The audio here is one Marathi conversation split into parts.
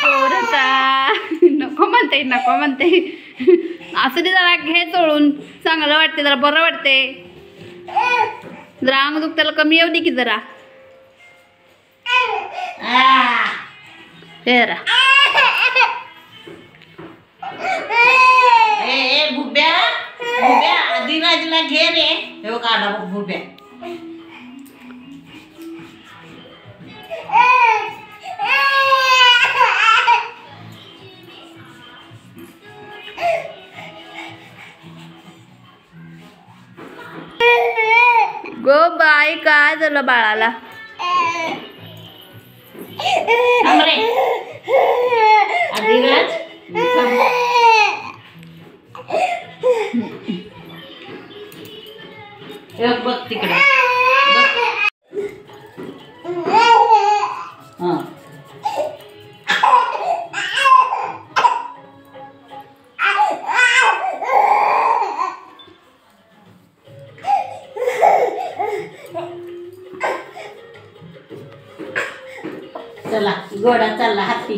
पोरचा नको म्हणते नको म्हणते असं ते जरा घे चोळून चांगलं वाटते जरा बरं वाटते जरा अंग दुख त्याला कमी येऊ दे की जरा हे जरा बुब्या बुब्या आदिराजला घे रे हे बघ आला बघ बुब्या गो बाई काय झालं बाळाला थांब रे आदिराज एक बघ तिकडे हां चला घोडा चालला हत्ती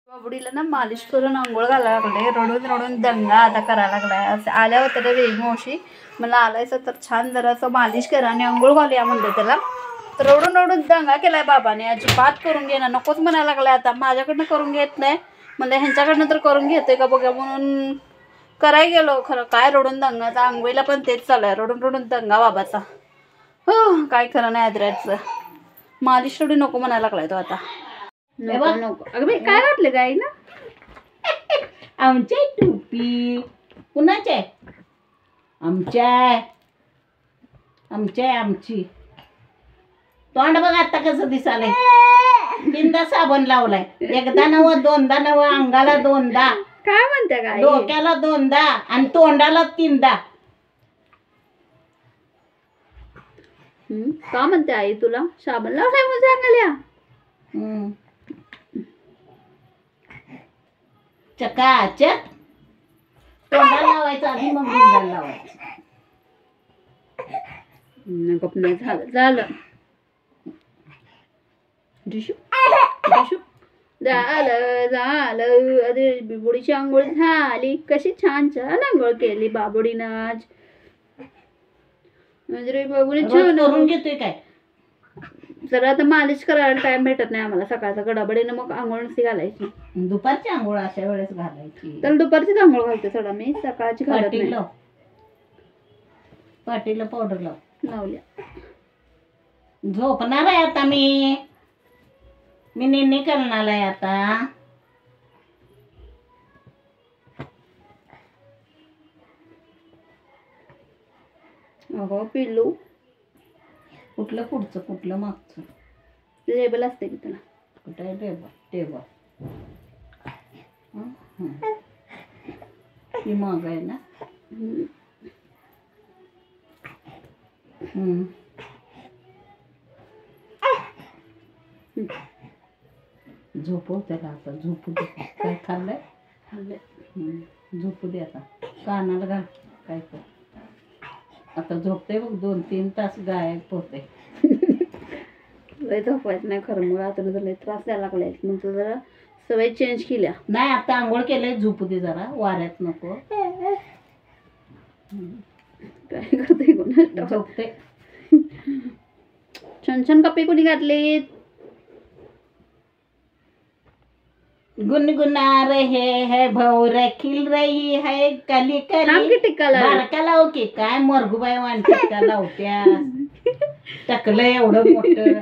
बाबडीला ना मालिश करून आंघोळ घालायला लागले रडून रडून दंगा आता करायला लागलाय असं आल्या होत्या तर वेग मावशी मला आलायचं तर छान जरासं मालिश करा आणि आंघोळ घालूया म्हणलं त्याला तर रडून रडून दंगा केलाय बाबाने अजिबात करून घे ना नकोच म्हणायला लागलाय आता माझ्याकडनं करून घेत नाही म्हणजे ह्यांच्याकडनं तर करून घेतोय का बघा म्हणून करायला गेलो खरं काय रडून दंगाचा आंघोळीला पण तेच चालू आहे रडून रडून दंगा बाबाचा हो काय खरं नाही आदराचं मालिश रडू नको म्हणायला लागलाय तो आता नको नको अगं बाई काय वाटलं गाई ना आमची टोपी कुणाची आहे आमची तोंड बघ आता कसं दिसालंय तीनदा साबण लावलाय एकदा नव दोनदा नव अंगाला दोनदा काय म्हणते गाई डोक्याला दोनदा आणि तोंडाला तीनदा का म्हणते आई तुला साबण लावलाय मग सांगाल्या चकाचक तोंडाला लावायचं आधी मग भिंगाला लावायचं गप नाही झालं डिशू झालं अरे बिबुडीची आंघोळ झाली कशी छान छान आंघोळ केली बाबुडीनं आज म्हणजे बाबुडी छान करून घेतोय काय जर आता मालिश करायला टाइम भेटत नाही आम्हाला सकाळचा गडाबडीनं मग आंघोळ नसती घालायची दुपारची आंघोळ अशा वेळेस घालायची तर दुपारचीच आंघोळ घालते सडा मी सकाळची घालत नाही पाटीला पावडर लावल्या झोपणार आहे आता मी निन्नी करणार आहे आता अगो पिल्लू कुठलं पुढचं कुठलं मागचं लेबल असते की त्याला कुठं आहे टेबल ही माग आहे ना झोपव त्याला आता झोपू दे काय खाल्लंय झोपू दे आता कानाला घाल काय कर आता झोपते बघ 2-3 तास गायब होते लय झोपायचं नाही खरं मग आता लय त्रास द्यायला लागलाय मग तू जरा सवय चेंज केल्या नाही आता आंघोळ केलंय झोपू दे जरा वाऱ्यात नको काय करते कोणा झोपते छान छान कपडे कोणी घातलेत गुनगुना रहे है भौरे खिल रही है कली कली बारका लाव की काय मरगुबाई वाण टिक्का लावत्या टाकलं एवढं मोठं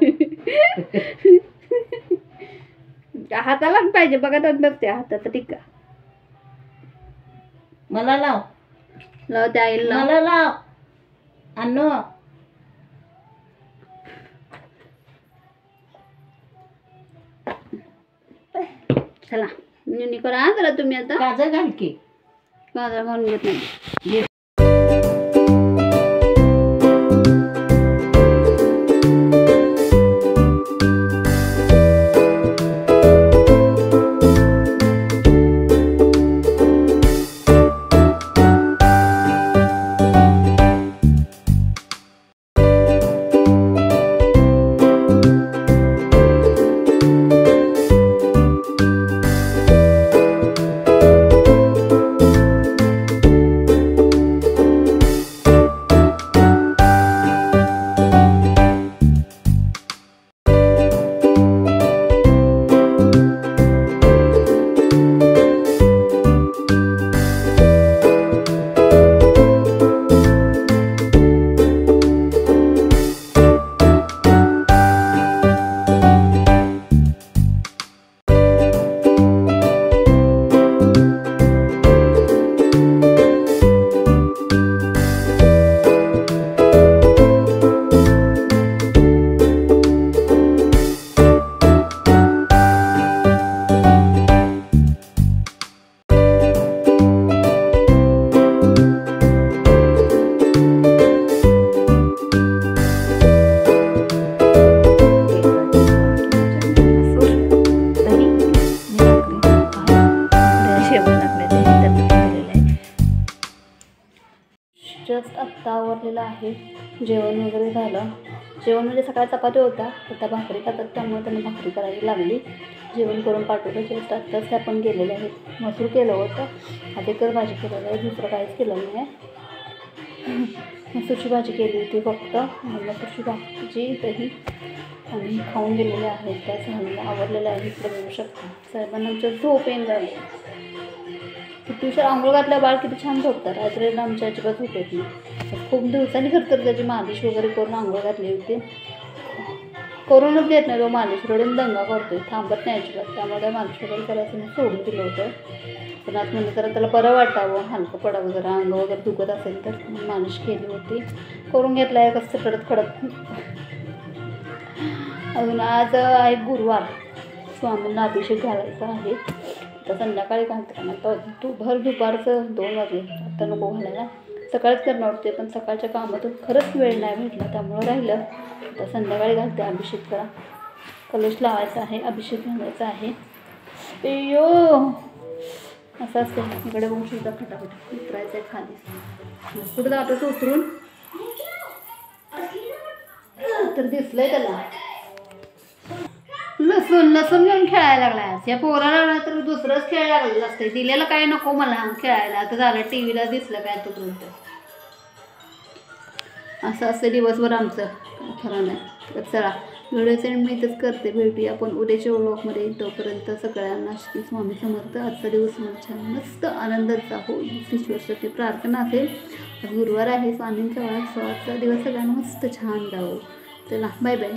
हाताला पाहिजे बघा तर बघते हाताचा टिक्का मला लाव त्या आईला मला लाव अन्न चला निनी करा जरा तुम्ही आता काजळ घाल की काजळ घालून घेत नाही आवरलेलं आहे. जेवण वगैरे झालं. जेवण म्हणजे सकाळी चपाती होता, आता भाकरी खातात त्यामुळे त्यांना भाकरी करावी लागली. जेवण करून पाठवलं. जस्ट आत्ताच त्या पण गेलेल्या आहेत. मसूर केलं होतं, आधीकर भाजी केलेलं आहे, दुसरं काहीच केलं नाही आहे. मसूरची भाजी केली होती फक्त. मसूरची भाजी, दही आणि खाऊन गेलेले आहेत. त्या झालेलं आवरलेलं आहे. इकडे बघू शकता साहेबांना आमच्या झोप येऊन झाली. किती उशीर आंघोळ घातल्या बाळ किती छान झोपतात. रात्रीला आमच्या अजिबात झोप येत नाही. खूप दिवसांनी खरं तर त्याची मालिश वगैरे करून आंघोळ घातली होती. करूनच देत नाही तो मालिश, रडून दंगा करतोय, थांबत नाही अजिबात. त्यामुळे काय मालिश वगैरे करायचं मी सोडून दिलं होतं. पण आज म्हणजे जरा त्याला बरं वाटावं, हलकं पडावं, जरा अंग वगैरे दुखत असेल तर मालिश केली होती. करून घेतला आहे कसं खडत. अजून आज आहे गुरुवार, स्वामींना अभिषेक घालायचा आहे. आता संध्याकाळी घालते ना, आता भर दुपारचं 2 वाजले, आता नको घालायला. सकाळीच करणार होते पण सकाळच्या कामातून खरंच वेळ नाही भेटला त्यामुळं राहिलं. आता संध्याकाळी घालते. अभिषेक करा, कलश लावायचा आहे, अभिषेक घालायचा आहे. अय्यो असं असते. इकडे बघून सुद्धा फटाफट उतरायचं आहे खाली. कुठं जातोच उतरून तर दिसलंय त्याला. लसूण घेऊन खेळायला लागला. या पोराला लागला तर दुसरंच खेळ लागलेलं असतं. दिलेलं काय नको मला खेळायला. आता झालं टीव्हीला दिसलं काय तुझं. असं असतं दिवसभर आमचं, खरं नाही. तर चला व्हिडिओचं मी इथंच करते. भेटूया आपण उद्याच्या व्लॉगमध्ये. तोपर्यंत सगळ्यांना श्री स्वामी समर्थ. आजचा दिवस मला छान मस्त आनंदाचा हो ईश्वरसाठी प्रार्थना असेल. गुरुवार आहे, स्वामींचा वाढ. आजचा दिवस सगळ्यांना मस्त छान जावं. चला बाय बाय.